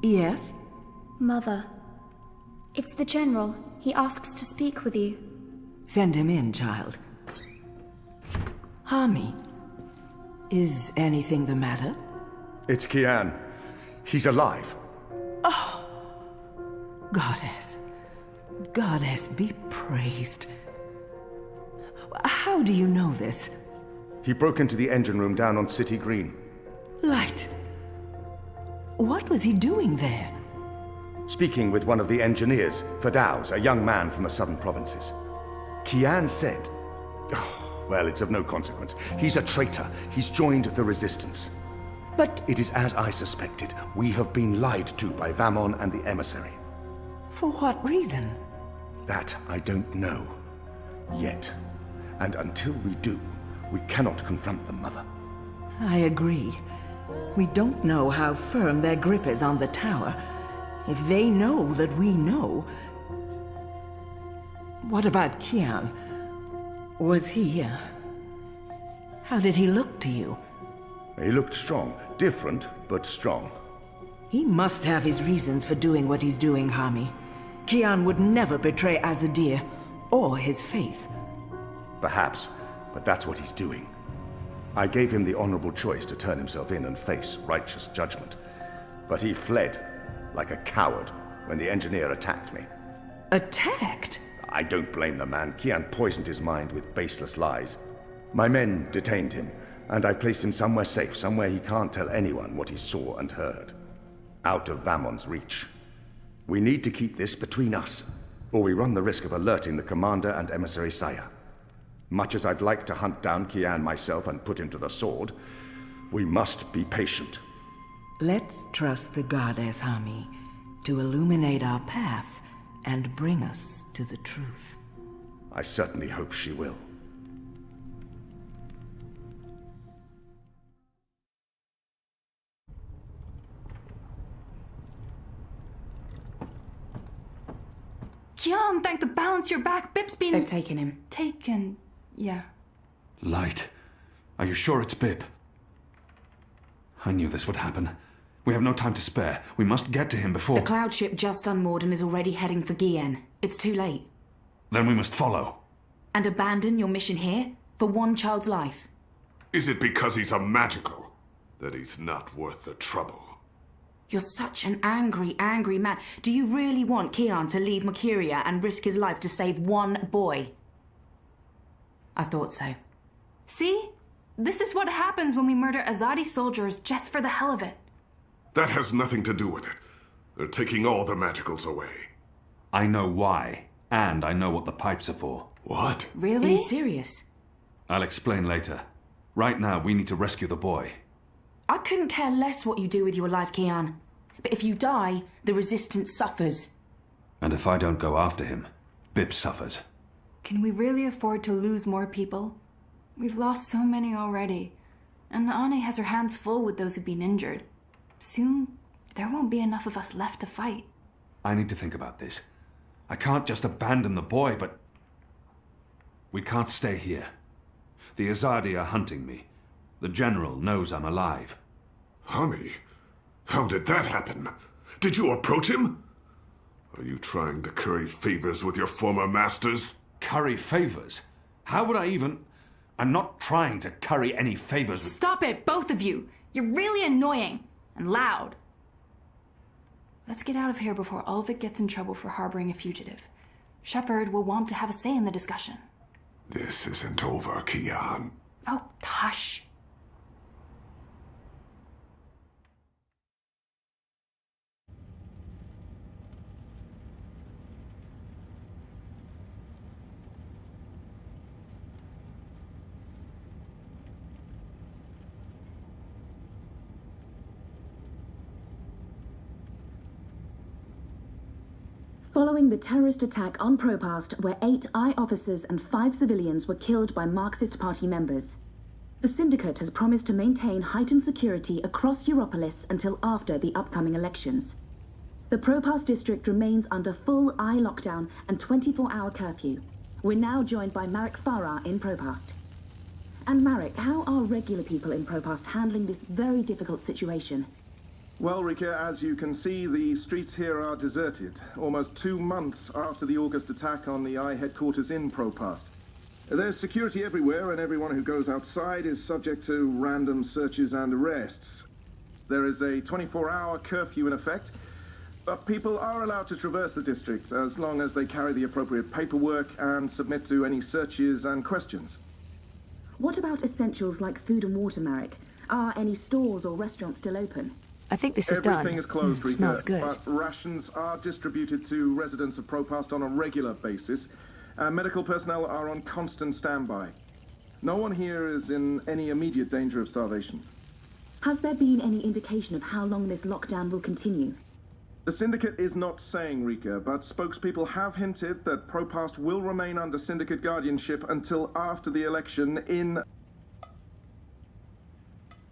Yes? Mother. It's the General. He asks to speak with you. Send him in, child. Hami, is anything the matter? It's Kian. He's alive. Oh! Goddess. Goddess be praised. How do you know this? He broke into the engine room down on City Green. Light. What was he doing there? Speaking with one of the engineers, Fadaus, a young man from the southern provinces. Kian said... Oh, well, it's of no consequence. He's a traitor. He's joined the resistance. But... It is as I suspected. We have been lied to by Vamon and the emissary. For what reason? That I don't know. Yet. And until we do, we cannot confront them, Mother. I agree. We don't know how firm their grip is on the tower. If they know that we know... What about Kian? Was he... How did he look to you? He looked strong. Different, but strong. He must have his reasons for doing what he's doing, Hami. Kian would never betray Azadir, or his faith. Perhaps, but that's what he's doing. I gave him the honorable choice to turn himself in and face righteous judgment. But he fled, like a coward, when the engineer attacked me. Attacked? I don't blame the man. Kian poisoned his mind with baseless lies. My men detained him, and I've placed him somewhere safe, somewhere he can't tell anyone what he saw and heard. Out of Vamon's reach. We need to keep this between us, or we run the risk of alerting the commander and emissary Saya. Much as I'd like to hunt down Kian myself and put him to the sword, we must be patient. Let's trust the goddess, Hami, to illuminate our path and bring us to the truth. I certainly hope she will. Kian, thank the balance you're back. Bip's been... They've taken him. Taken, yeah. Light. Are you sure it's Bip? I knew this would happen. We have no time to spare. We must get to him before... The cloud ship just unmoored and is already heading for Gien. It's too late. Then we must follow. And abandon your mission here? For one child's life? Is it because he's a magical that he's not worth the trouble? You're such an angry, angry man. Do you really want Kian to leave Mercuria and risk his life to save one boy? I thought so. See? This is what happens when we murder Azadi soldiers just for the hell of it. That has nothing to do with it. They're taking all the magicals away. I know why, and I know what the pipes are for. What? Really? Are you serious? I'll explain later. Right now, we need to rescue the boy. I couldn't care less what you do with your life, Kian. But if you die, the resistance suffers. And if I don't go after him, Bip suffers. Can we really afford to lose more people? We've lost so many already. And Ane has her hands full with those who've been injured. Soon, there won't be enough of us left to fight. I need to think about this. I can't just abandon the boy, but... We can't stay here. The Azadi are hunting me. The General knows I'm alive. Honey, how did that happen? Did you approach him? Are you trying to curry favors with your former masters? Curry favors? How would I even... I'm not trying to curry any favors with... Stop it, both of you! You're really annoying. And loud. Let's get out of here before Ulvik gets in trouble for harboring a fugitive. Shepard will want to have a say in the discussion. This isn't over, Kian. Oh, hush. Following the terrorist attack on Propast, where 8 I officers and 5 civilians were killed by Marxist Party members, the Syndicate has promised to maintain heightened security across Europolis until after the upcoming elections. The Propast district remains under full I lockdown and 24-hour curfew. We're now joined by Marek Farah in Propast. And Marek, how are regular people in Propast handling this very difficult situation? Well, Rika, as you can see, the streets here are deserted, almost 2 months after the August attack on the I headquarters in Propast. There's security everywhere, and everyone who goes outside is subject to random searches and arrests. There is a 24-hour curfew in effect, but people are allowed to traverse the district as long as they carry the appropriate paperwork and submit to any searches and questions. What about essentials like food and water, Marek? Are any stores or restaurants still open? I think this is done. Everything is closed, Rika, smells good. but rations are distributed to residents of Propast on a regular basis, and medical personnel are on constant standby. No one here is in any immediate danger of starvation. Has there been any indication of how long this lockdown will continue? The Syndicate is not saying, Rika, but spokespeople have hinted that Propast will remain under Syndicate guardianship until after the election in...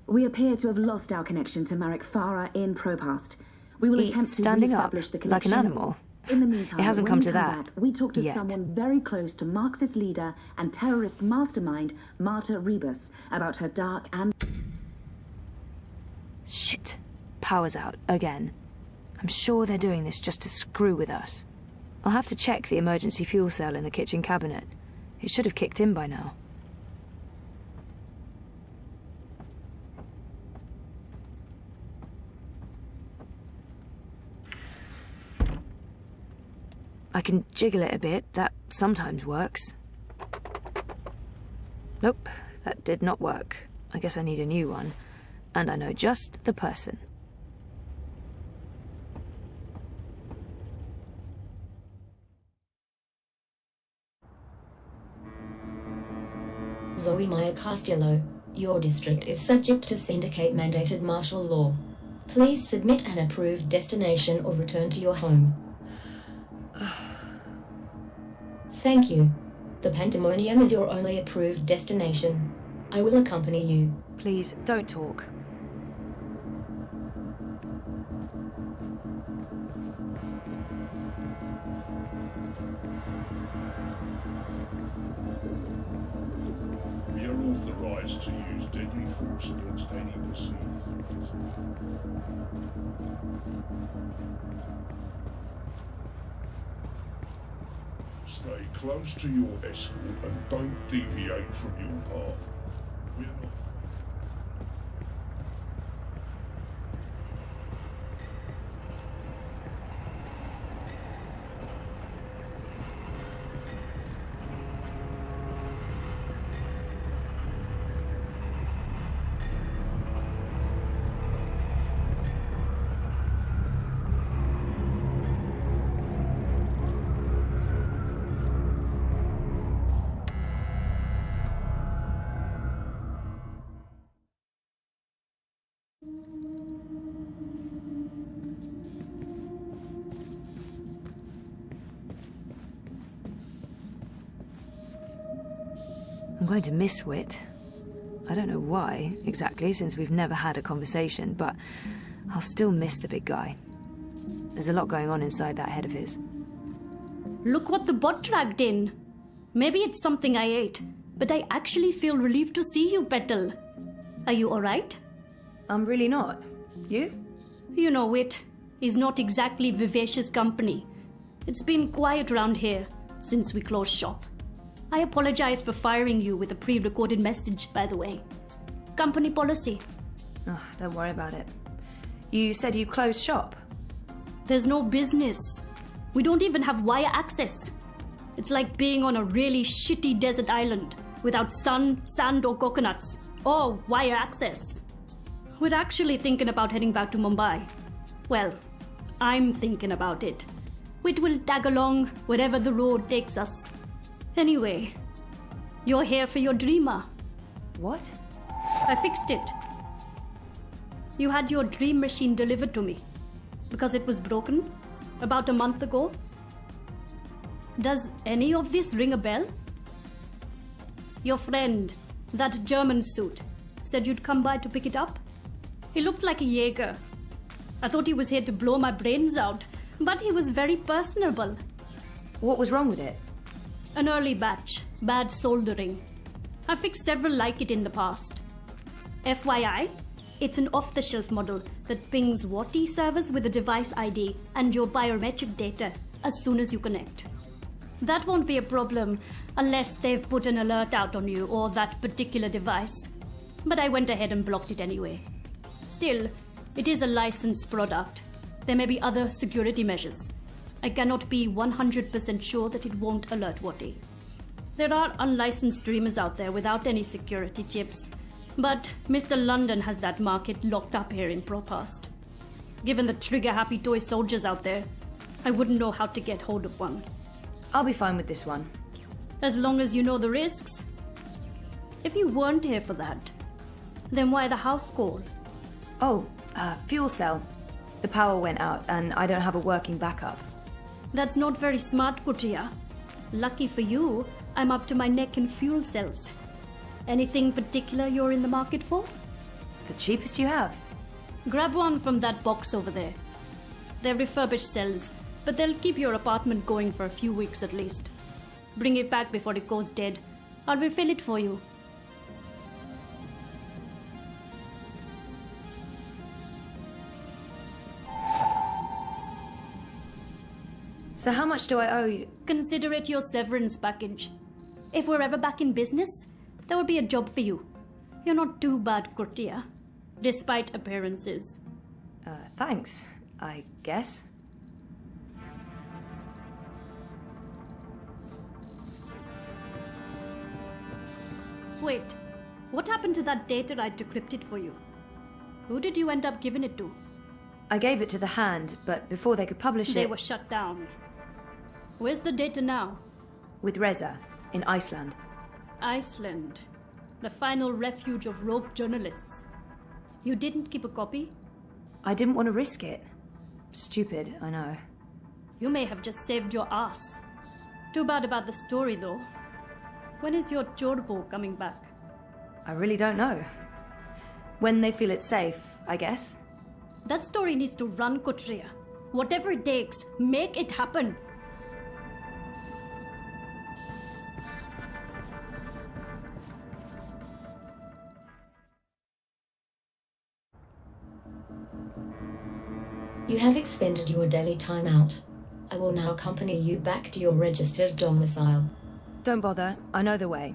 We appear to have lost our connection to Marek Farah in Propast. We will attempt to standing up re-establish the connection. like an animal. In the meantime, It hasn't when come we to that back, we talk to yet. someone very close to Marxist leader and terrorist mastermind Marta Rebus about her dark and... Shit. Power's out, again. I'm sure they're doing this just to screw with us. I'll have to check the emergency fuel cell in the kitchen cabinet. It should have kicked in by now. I can jiggle it a bit. That sometimes works. Nope, that did not work. I guess I need a new one. And I know just the person. Zoe Maya Castillo, your district is subject to syndicate-mandated martial law. Please submit an approved destination or return to your home. Thank you. The Pandemonium is your only approved destination. I will accompany you. Please, don't talk. We are authorized to use deadly force against any perceived threats. Stay close to your escort and don't deviate from your path. We're not... I'm going to miss Wit. I don't know why, exactly, since we've never had a conversation, but I'll still miss the big guy. There's a lot going on inside that head of his. Look what the bot dragged in. Maybe it's something I ate, but I actually feel relieved to see you, Petal. Are you alright? I'm really not. You? You know, Wit is not exactly vivacious company. It's been quiet around here since we closed shop. I apologize for firing you with a pre-recorded message, by the way. Company policy. Oh, don't worry about it. You said you closed shop? There's no business. We don't even have wire access. It's like being on a really shitty desert island without sun, sand or coconuts, or wire access. We're actually thinking about heading back to Mumbai. Well, I'm thinking about it. Wit will tag along wherever the road takes us. Anyway, you're here for your dreamer. What? I fixed it. You had your dream machine delivered to me because it was broken about a month ago. Does any of this ring a bell? Your friend, that German suit, said you'd come by to pick it up. He looked like a Jaeger. I thought he was here to blow my brains out, but he was very personable. What was wrong with it? An early batch, bad soldering. I fixed several like it in the past. FYI, It's an off-the-shelf model that pings Wati servers with a device ID and your biometric data as soon as you connect. That won't be a problem unless they've put an alert out on you or that particular device. But I went ahead and blocked it anyway. Still, it is a licensed product. There may be other security measures. I cannot be 100% sure that it won't alert Wati. There are unlicensed dreamers out there without any security chips, but Mr. London has that market locked up here in Propast. Given the trigger-happy toy soldiers out there, I wouldn't know how to get hold of one. I'll be fine with this one. As long as you know the risks. If you weren't here for that, then why the house call? Oh, fuel cell. The power went out and I don't have a working backup. That's not very smart, Kutia. Lucky for you, I'm up to my neck in fuel cells. Anything particular you're in the market for? The cheapest you have. Grab one from that box over there. They're refurbished cells, but they'll keep your apartment going for a few weeks at least. Bring it back before it goes dead. I'll refill it for you. So how much do I owe you? Consider it your severance package. If we're ever back in business, there will be a job for you. You're not too bad, Kurtia, despite appearances. Thanks, I guess. Wait, what happened to that data I decrypted for you? Who did you end up giving it to? I gave it to the Hand, but before they could publish it... They were shut down. Where's the data now? With Reza, in Iceland. Iceland. The final refuge of rogue journalists. You didn't keep a copy? I didn't want to risk it. Stupid, I know. You may have just saved your ass. Too bad about the story, though. When is your Chorbo coming back? I really don't know. When they feel it's safe, I guess. That story needs to run, Kotria. Whatever it takes, make it happen. You have expended your daily timeout. I will now accompany you back to your registered domicile. Don't bother, I know the way.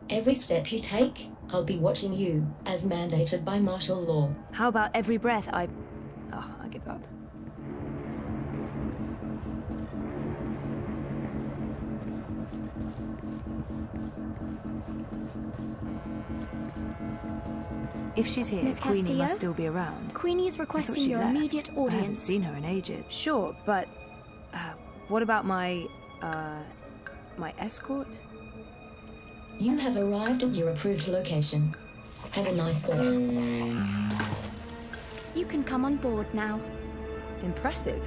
Every step you take, I'll be watching you, as mandated by martial law. How about every breath I give up. If she's here, Miss Queenie Castillo? must still be around. Queenie is I thought requesting she your left. immediate I haven't audience. seen her in ages. Sure, but what about my escort? You have arrived at your approved location. Have a nice day. You can come on board now. Impressive.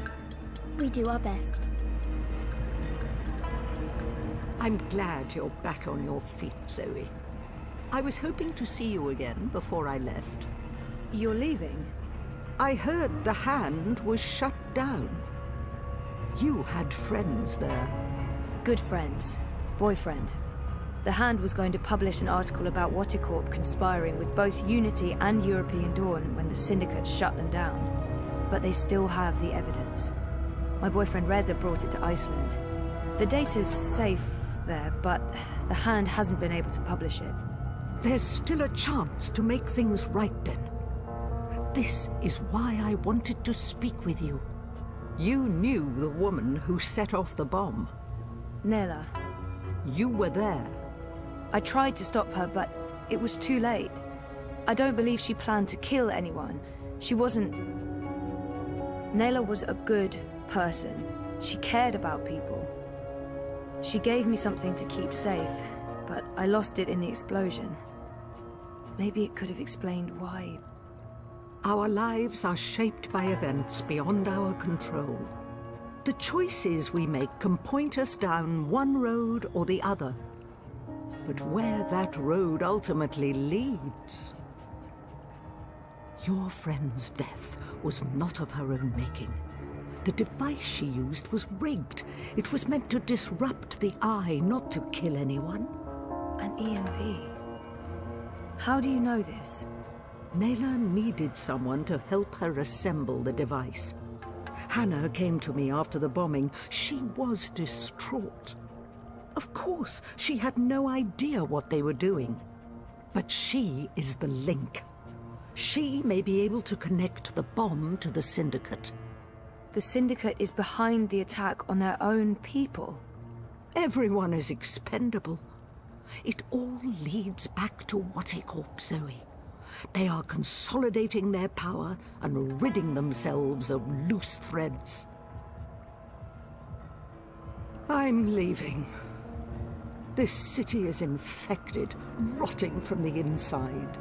We do our best. I'm glad you're back on your feet, Zoe. I was hoping to see you again before I left. You're leaving? I heard the Hand was shut down. You had friends there. Good friends. Boyfriend. The Hand was going to publish an article about WatiCorp conspiring with both Unity and European Dawn when the Syndicate shut them down. But they still have the evidence. My boyfriend Reza brought it to Iceland. The data's safe there, but the Hand hasn't been able to publish it. There's still a chance to make things right then. This is why I wanted to speak with you. You knew the woman who set off the bomb. Nela. You were there. I tried to stop her, but it was too late. I don't believe she planned to kill anyone. She wasn't... Nela was a good person. She cared about people. She gave me something to keep safe, but I lost it in the explosion. Maybe it could have explained why... Our lives are shaped by events beyond our control. The choices we make can point us down one road or the other. But where that road ultimately leads... Your friend's death was not of her own making. The device she used was rigged. It was meant to disrupt the eye, not to kill anyone. An EMP? How do you know this? Nela needed someone to help her assemble the device. Hannah came to me after the bombing. She was distraught. Of course, she had no idea what they were doing. But she is the link. She may be able to connect the bomb to the Syndicate. The Syndicate is behind the attack on their own people. Everyone is expendable. It all leads back to WatiCorp, Zoe. They are consolidating their power and ridding themselves of loose threads. I'm leaving. This city is infected, rotting from the inside.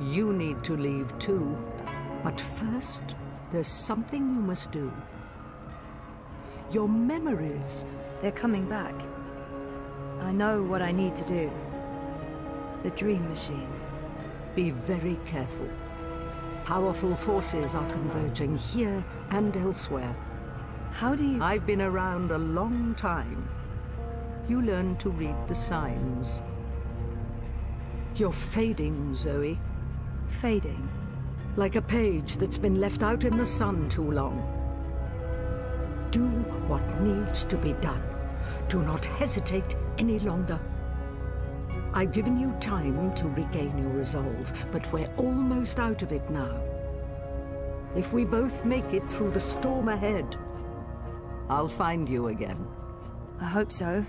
You need to leave too. But first, there's something you must do. Your memories... They're coming back. I know what I need to do. The Dream Machine. Be very careful. Powerful forces are converging here and elsewhere. How do you... I've been around a long time. You learn to read the signs. You're fading, Zoe. Fading? Like a page that's been left out in the sun too long. Do what needs to be done. Do not hesitate any longer. I've given you time to regain your resolve, but we're almost out of it now. If we both make it through the storm ahead, I'll find you again. I hope so.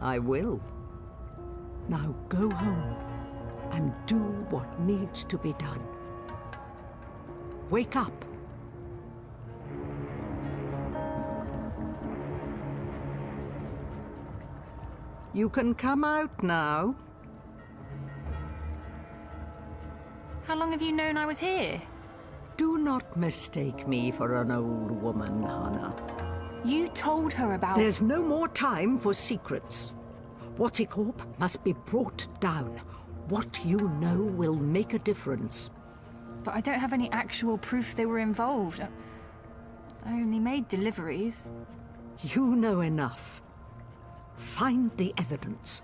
I will. Now go home and do what needs to be done. Wake up. You can come out now. How long have you known I was here? Do not mistake me for an old woman, Hannah. You told her about... There's no more time for secrets. WatiCorp must be brought down. What you know will make a difference. But I don't have any actual proof they were involved. I only made deliveries. You know enough. Find the evidence.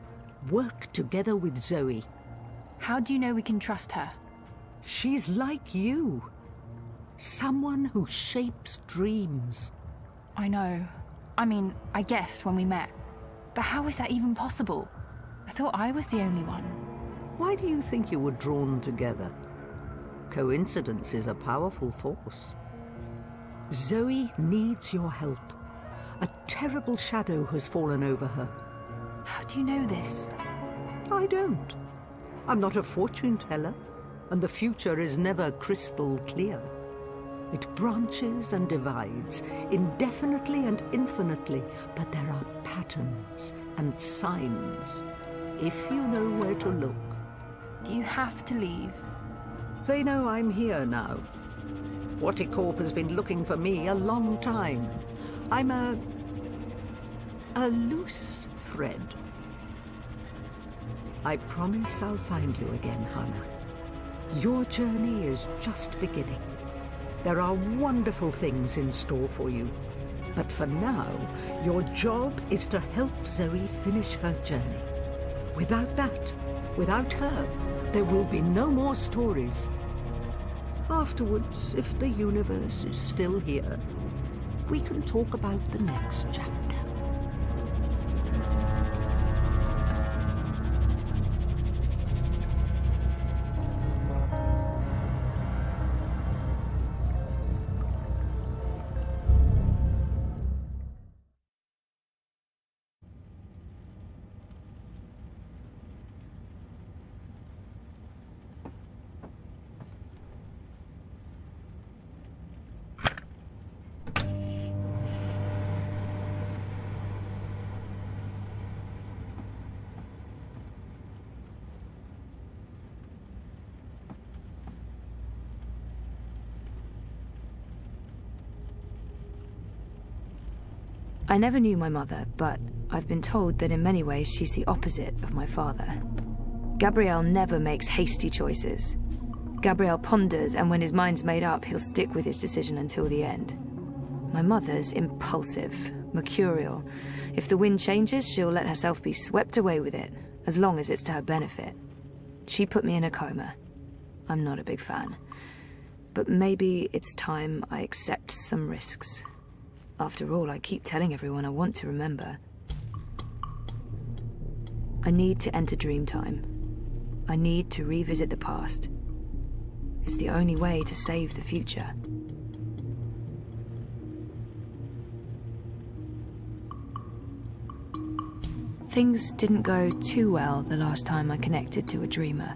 Work together with Zoe. How do you know we can trust her? She's like you. Someone who shapes dreams. I know. I mean, I guessed when we met. But how is that even possible? I thought I was the only one. Why do you think you were drawn together? Coincidence is a powerful force. Zoe needs your help. A terrible shadow has fallen over her. How do you know this? I don't. I'm not a fortune teller, and the future is never crystal clear. It branches and divides, indefinitely and infinitely, but there are patterns and signs, if you know where to look. Do you have to leave? They know I'm here now. WatiCorp has been looking for me a long time. I'm a loose thread. I promise I'll find you again, Hannah. Your journey is just beginning. There are wonderful things in store for you. But for now, your job is to help Zoe finish her journey. Without that, without her, there will be no more stories. Afterwards, if the universe is still here, we can talk about the next chapter. I never knew my mother, but I've been told that in many ways she's the opposite of my father. Gabriel never makes hasty choices. Gabriel ponders, and when his mind's made up, he'll stick with his decision until the end. My mother's impulsive, mercurial. If the wind changes, she'll let herself be swept away with it, as long as it's to her benefit. She put me in a coma. I'm not a big fan. But maybe it's time I accept some risks. After all, I keep telling everyone I want to remember. I need to enter Dreamtime. I need to revisit the past. It's the only way to save the future. Things didn't go too well the last time I connected to a dreamer.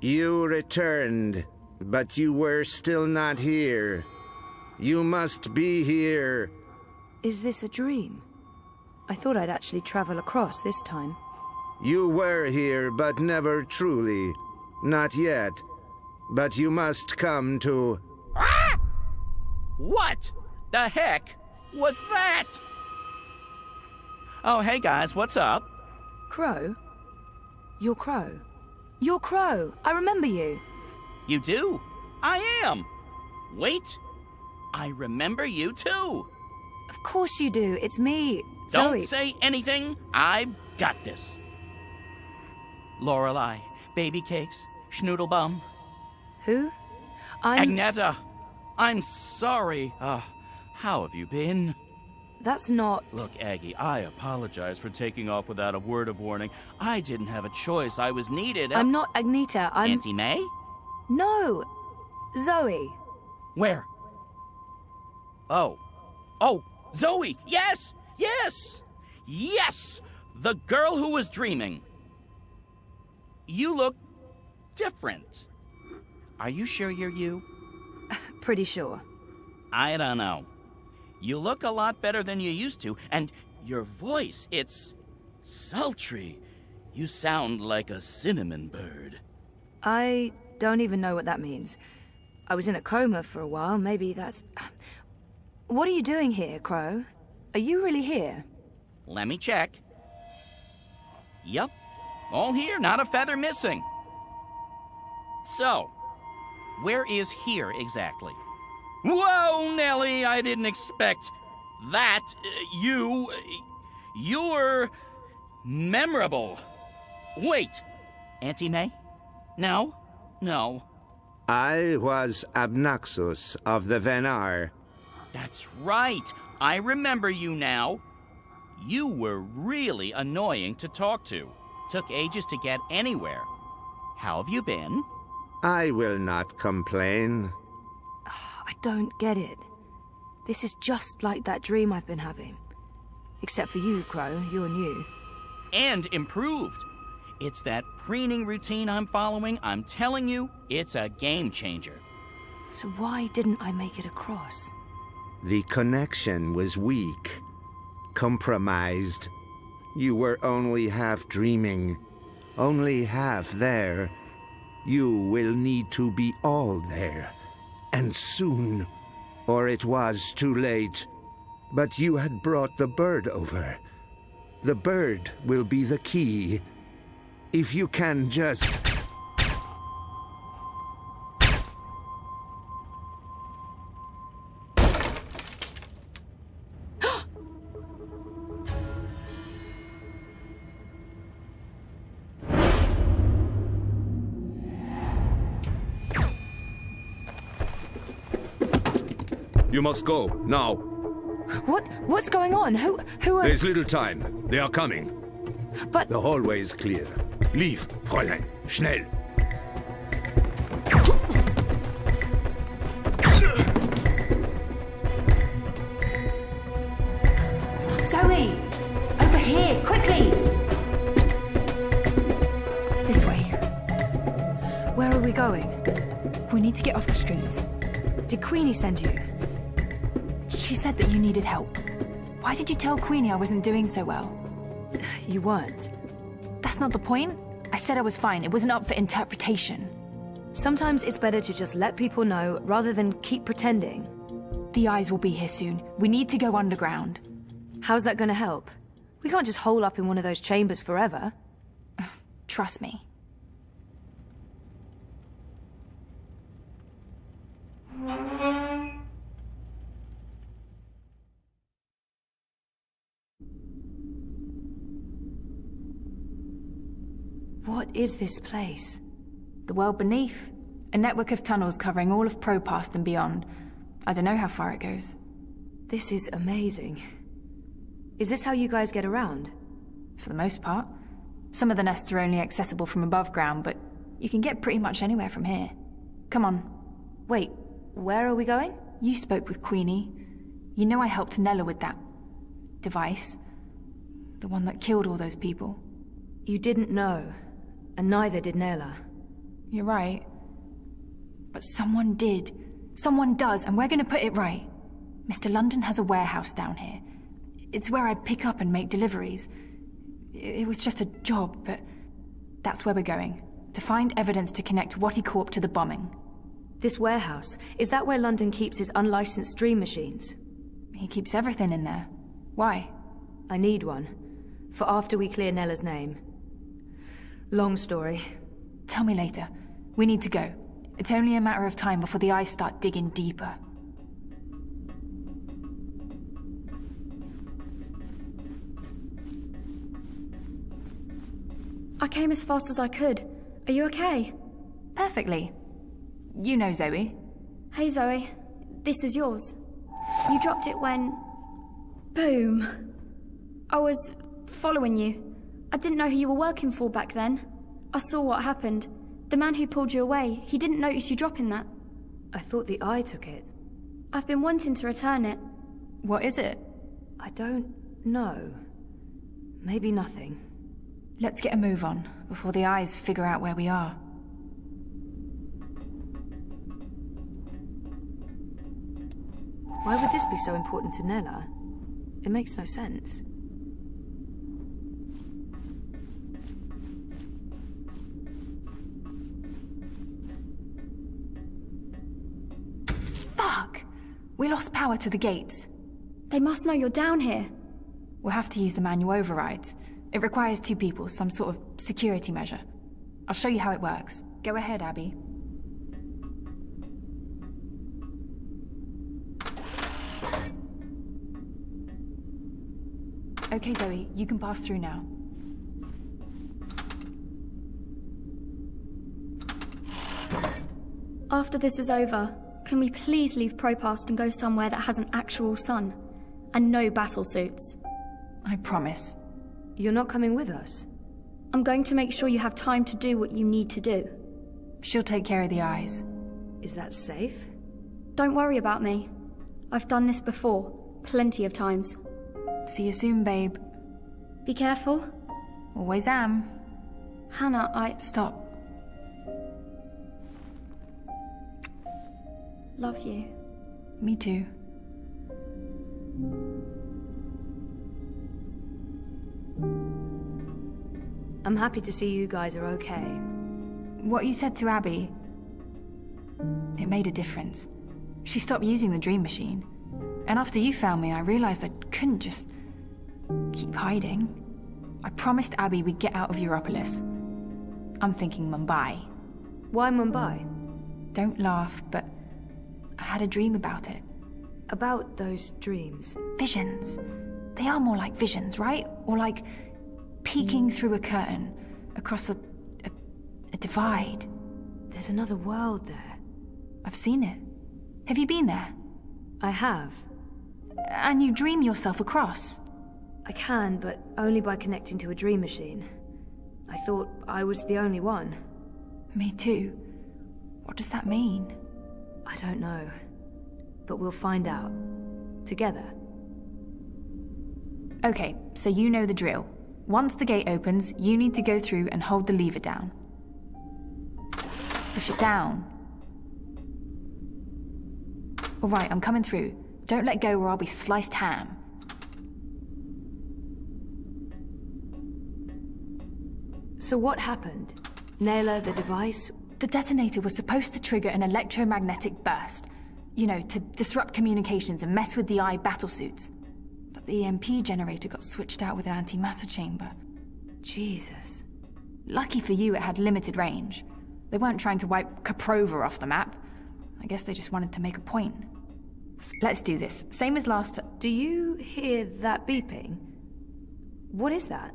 You returned, but you were still not here. You must be here. Is this a dream? I thought I'd actually travel across this time. You were here, but never truly. Not yet. But you must come to... Ah! What the heck was that? Oh, hey guys, what's up? Crow? You're Crow. You're Crow. I remember you. You do? I am. Wait. I remember you too. Of course you do. It's me, Don't Zoe. say anything. I've got this. Lorelei, baby cakes, schnoodlebum. Who? Agneta. I'm sorry. How have you been? That's not... Look, Aggie, I apologize for taking off without a word of warning. I didn't have a choice. I was needed. I'm not Agneta. I'm... Auntie May? No. Zoe. Where? Oh, Zoe! Yes! Yes! Yes! The girl who was dreaming. You look different. Are you sure you're you? Pretty sure. I don't know. You look a lot better than you used to, and your voice, it's sultry. You sound like a cinnamon bird. I don't even know what that means. I was in a coma for a while. Maybe that's... What are you doing here, Crow? Are you really here? Let me check. Yup. All here, not a feather missing. So, where is here exactly? Whoa, Nellie, I didn't expect that. You're memorable. Wait, Auntie May? No. I was Abnaxus of the Venar. That's right. I remember you now. You were really annoying to talk to. Took ages to get anywhere. How have you been? I will not complain. I don't get it. This is just like that dream I've been having. Except for you, Crow. You're new. And improved. It's that preening routine I'm following. I'm telling you, it's a game changer. So why didn't I make it across? The connection was weak. Compromised. You were only half dreaming. Only half there. You will need to be all there. And soon. Or it was too late. But you had brought the bird over. The bird will be the key. If you can just... You must go, now. What's going on? Who are... There's little time. They are coming. But... The hallway is clear. Leave, Fräulein. Schnell. Zoe! Over here, quickly! This way. Where are we going? We need to get off the streets. Did Queenie send you? She said that you needed help. Why did you tell Queenie I wasn't doing so well? You weren't. That's not the point. I said I was fine. It wasn't up for interpretation. Sometimes it's better to just let people know rather than keep pretending. The eyes will be here soon. We need to go underground. How's that gonna help? We can't just hole up in one of those chambers forever. Trust me. What is this place? The world beneath. A network of tunnels covering all of Propast and beyond. I don't know how far it goes. This is amazing. Is this how you guys get around? For the most part. Some of the nests are only accessible from above ground, but you can get pretty much anywhere from here. Come on. Wait, where are we going? You spoke with Queenie. You know I helped Nela with that device. The one that killed all those people. You didn't know, and neither did Nela. You're right. But someone did. Someone does, and we're gonna put it right. Mr. London has a warehouse down here. It's where I pick up and make deliveries. It was just a job, but that's where we're going. To find evidence to connect WatiCorp to the bombing. This warehouse, is that where London keeps his unlicensed dream machines? He keeps everything in there. Why? I need one. For after we clear Nela's name. Long story. Tell me later. We need to go. It's only a matter of time before the eyes start digging deeper. I came as fast as I could. Are you okay? Perfectly. You know Zoe. Hey Zoe, this is yours. You dropped it when... Boom. I was following you. I didn't know who you were working for back then. I saw what happened. The man who pulled you away, he didn't notice you dropping that. I thought the eye took it. I've been wanting to return it. What is it? I don't know. Maybe nothing. Let's get a move on, before the eyes figure out where we are. Why would this be so important to Nela? It makes no sense. Fuck! We lost power to the gates. They must know you're down here. We'll have to use the manual overrides. It requires 2 people, some sort of security measure. I'll show you how it works. Go ahead, Abby. Okay, Zoe, you can pass through now. After this is over, can we please leave Propast and go somewhere that has an actual sun? And no battle suits? I promise. You're not coming with us? I'm going to make sure you have time to do what you need to do. She'll take care of the eyes. Is that safe? Don't worry about me. I've done this before, plenty of times. See you soon, babe. Be careful. Always am. Hannah, Stop. Love you. Me too. I'm happy to see you guys are okay. What you said to Abby, it made a difference. She stopped using the dream machine. And after you found me, I realized I couldn't just keep hiding. I promised Abby we'd get out of Europolis. I'm thinking Mumbai. Why Mumbai? Don't laugh, but I had a dream about it. About those dreams? Visions. They are more like visions, right? Or like peeking through a curtain across a divide. There's another world there. I've seen it. Have you been there? I have. And you dream yourself across? I can, but only by connecting to a dream machine. I thought I was the only one. Me too. What does that mean? I don't know. But we'll find out. Together. Okay, so you know the drill. Once the gate opens, you need to go through and hold the lever down. Push it down. All right, I'm coming through. Don't let go or I'll be sliced ham. So what happened? Nela, the device? The detonator was supposed to trigger an electromagnetic burst. You know, to disrupt communications and mess with the eye battlesuits. But the EMP generator got switched out with an antimatter chamber. Jesus. Lucky for you, it had limited range. They weren't trying to wipe Koprova off the map. I guess they just wanted to make a point. Let's do this. Same as last time. Do you hear that beeping? What is that?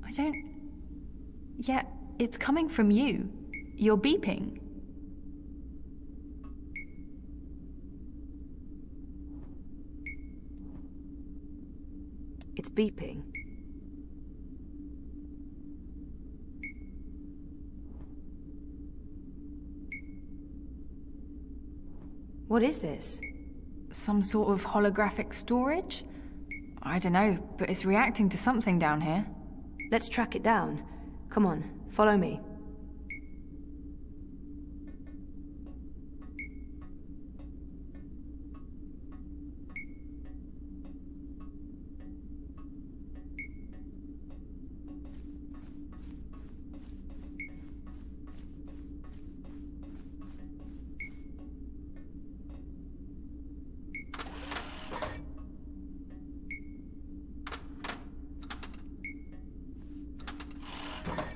I don't... Yeah, it's coming from you. You're beeping. It's beeping. What is this? Some sort of holographic storage? I don't know, but it's reacting to something down here. Let's track it down. Come on, follow me.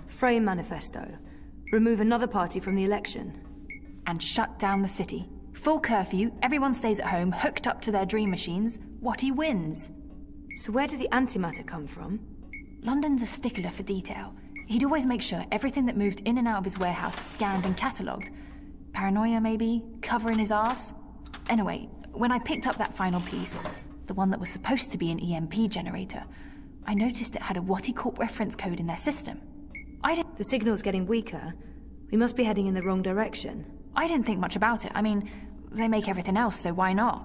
Frame manifesto. Remove another party from the election. And shut down the city. Full curfew, everyone stays at home, hooked up to their dream machines. Wati wins. So where did the antimatter come from? London's a stickler for detail. He'd always make sure everything that moved in and out of his warehouse scanned and catalogued. Paranoia, maybe? Covering his arse? Anyway, when I picked up that final piece, the one that was supposed to be an EMP generator, I noticed it had a WatiCorp reference code in their system. The signal's getting weaker. We must be heading in the wrong direction. I didn't think much about it. I mean, they make everything else, so why not?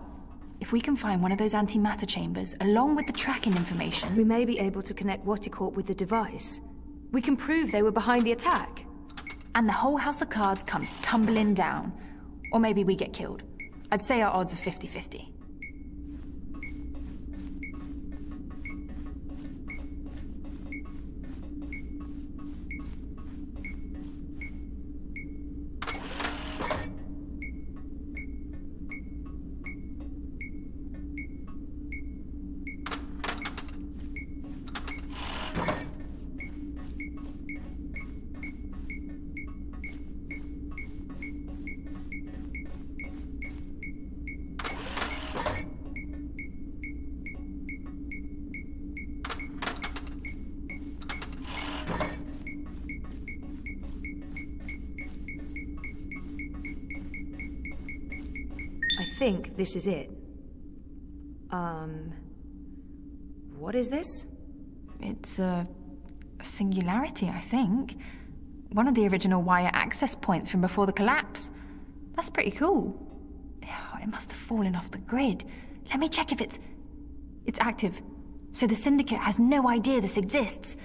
If we can find one of those antimatter chambers, along with the tracking information... We may be able to connect WatiCorp with the device. We can prove they were behind the attack. And the whole house of cards comes tumbling down. Or maybe we get killed. I'd say our odds are 50-50. I think this is it. What is this? It's a singularity, I think. One of the original wire access points from before the collapse. That's pretty cool. Oh, it must have fallen off the grid. Let me check if it's active. So the Syndicate has no idea this exists.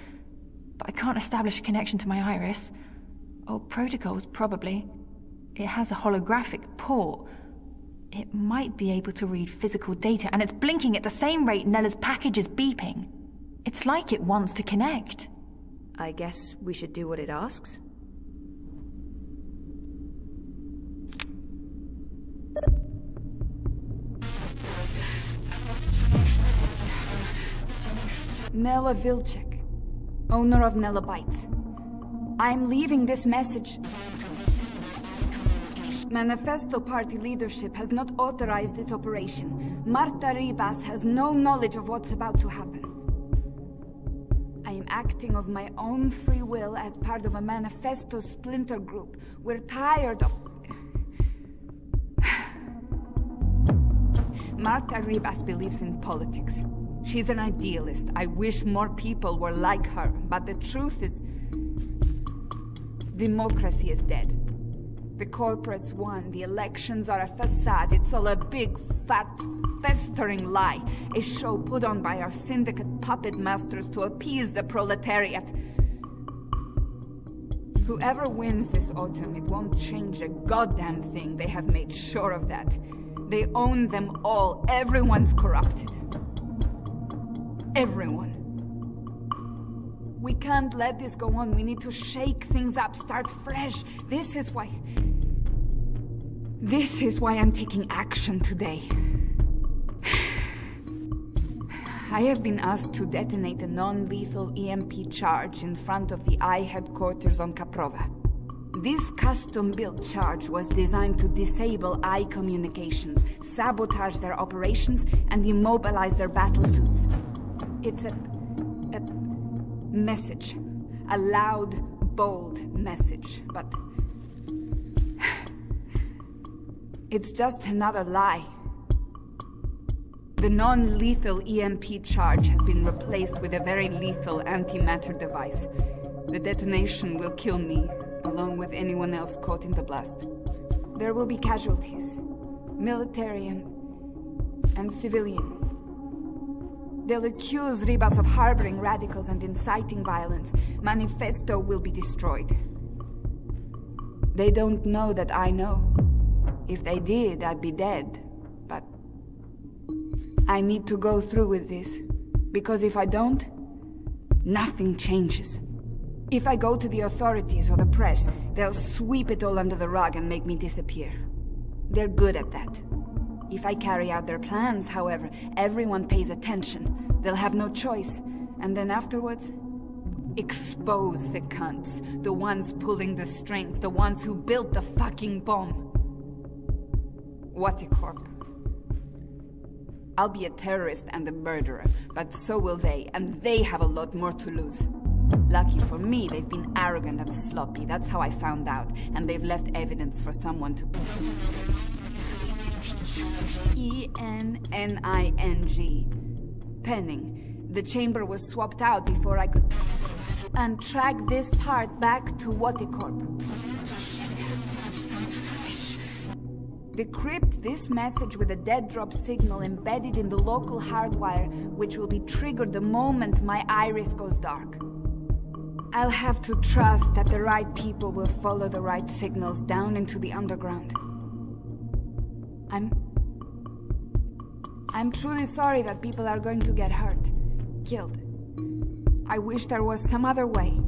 But I can't establish a connection to my iris. Old protocols, probably. It has a holographic port. It might be able to read physical data, and it's blinking at the same rate Nela's package is beeping. It's like it wants to connect. I guess we should do what it asks. Nela Vilcek, owner of Nela Bytes. I'm leaving this message. Manifesto Party leadership has not authorized this operation. Marta Ribas has no knowledge of what's about to happen. I am acting of my own free will as part of a Manifesto splinter group. We're tired of... Marta Ribas believes in politics. She's an idealist. I wish more people were like her, but the truth is... democracy is dead. The corporates won, the elections are a facade, it's all a big, fat, festering lie. A show put on by our syndicate puppet masters to appease the proletariat. Whoever wins this autumn, it won't change a goddamn thing. They have made sure of that. They own them all. Everyone's corrupted. Everyone. We can't let this go on. We need to shake things up, start fresh. This is why I'm taking action today. I have been asked to detonate a non-lethal EMP charge in front of the I headquarters on Caprova. This custom-built charge was designed to disable I communications, sabotage their operations, and immobilize their battle suits. It's a message. A loud, bold message. But it's just another lie. The non-lethal EMP charge has been replaced with a very lethal antimatter device. The detonation will kill me, along with anyone else caught in the blast. There will be casualties, military and civilian. They'll accuse Ribas of harboring radicals and inciting violence. Manifesto will be destroyed. They don't know that I know. If they did, I'd be dead. But I need to go through with this, because if I don't, nothing changes. If I go to the authorities or the press, they'll sweep it all under the rug and make me disappear. They're good at that. If I carry out their plans, however, everyone pays attention. They'll have no choice. And then afterwards, expose the cunts. The ones pulling the strings. The ones who built the fucking bomb. WatiCorp. I'll be a terrorist and a murderer, but so will they, and they have a lot more to lose. Lucky for me, they've been arrogant and sloppy. That's how I found out, and they've left evidence for someone to... E-N-N-I-N-G. Penning. The chamber was swapped out before I could... And track this part back to WatiCorp. Decrypt this message with a dead drop signal embedded in the local hardwire, which will be triggered the moment my iris goes dark. I'll have to trust that the right people will follow the right signals down into the underground. I'm truly sorry that people are going to get hurt, killed. I wish there was some other way.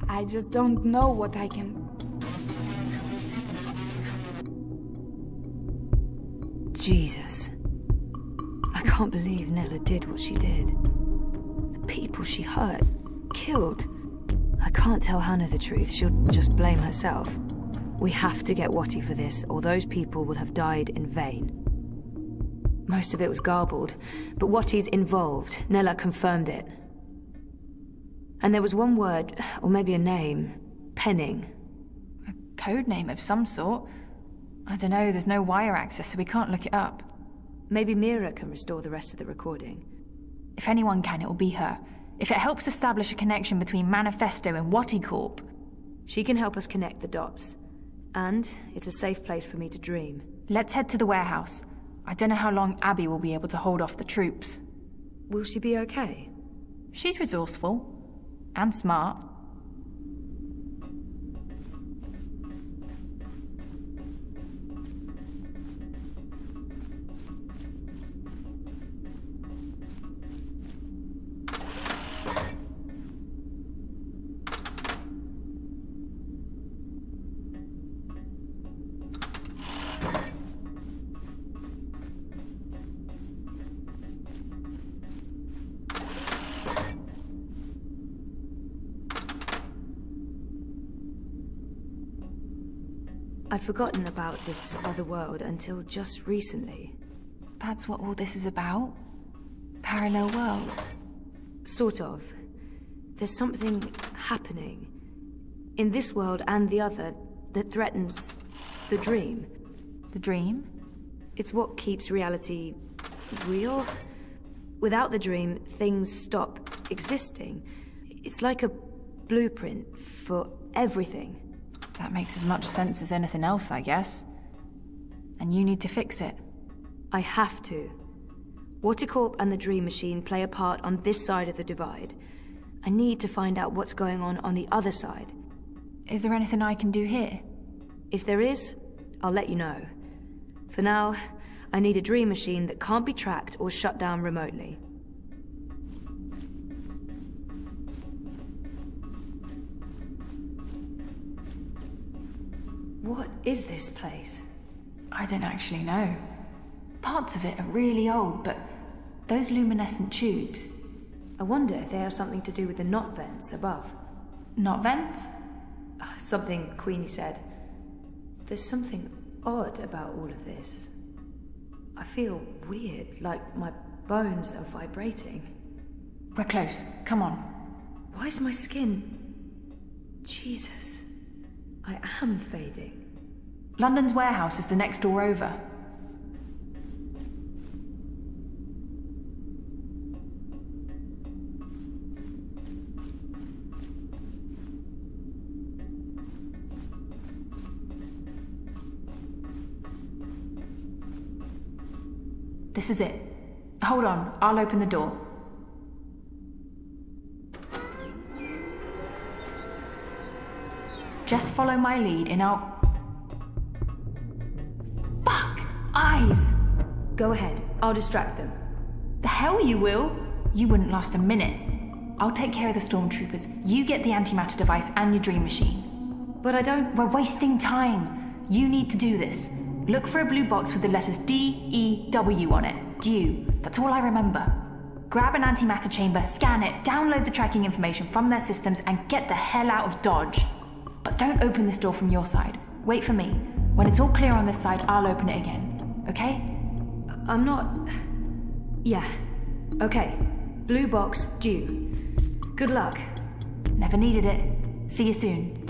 I just don't know what I can... Jesus. I can't believe Nela did what she did. The people she hurt, killed. I can't tell Hannah the truth. She'll just blame herself. We have to get Wati for this, or those people will have died in vain. Most of it was garbled, but Wati's involved. Nela confirmed it. And there was one word, or maybe a name. Penning. A code name of some sort. I don't know, there's no wire access, so we can't look it up. Maybe Mira can restore the rest of the recording. If anyone can, it'll be her. If it helps establish a connection between Manifesto and WatiCorp. She can help us connect the dots. And it's a safe place for me to dream. Let's head to the warehouse. I don't know how long Abby will be able to hold off the troops. Will she be okay? She's resourceful. And smart. I'd forgotten about this other world until just recently. That's what all this is about? Parallel worlds? Sort of. There's something happening in this world and the other that threatens the dream. The dream? It's what keeps reality real. Without the dream, things stop existing. It's like a blueprint for everything. That makes as much sense as anything else, I guess. And you need to fix it. I have to. WatiCorp and the Dream Machine play a part on this side of the divide. I need to find out what's going on the other side. Is there anything I can do here? If there is, I'll let you know. For now, I need a Dream Machine that can't be tracked or shut down remotely. What is this place? I don't actually know. Parts of it are really old, but those luminescent tubes... I wonder if they have something to do with the knot vents above. Knot vents? Something Queenie said. There's something odd about all of this. I feel weird, like my bones are vibrating. We're close. Come on. Why is my skin... Jesus. I am fading. London's warehouse is the next door over. This is it. Hold on, I'll open the door. Just follow my lead and I'll... Fuck! Eyes! Go ahead, I'll distract them. The hell you will? You wouldn't last a minute. I'll take care of the stormtroopers. You get the antimatter device and your dream machine. But I don't... We're wasting time. You need to do this. Look for a blue box with the letters D-E-W on it. Dew. That's all I remember. Grab an antimatter chamber, scan it, download the tracking information from their systems, and get the hell out of Dodge. But don't open this door from your side. Wait for me. When it's all clear on this side, I'll open it again. Okay? I'm not... Yeah. Okay. Blue box, due. Good luck. Never needed it. See you soon.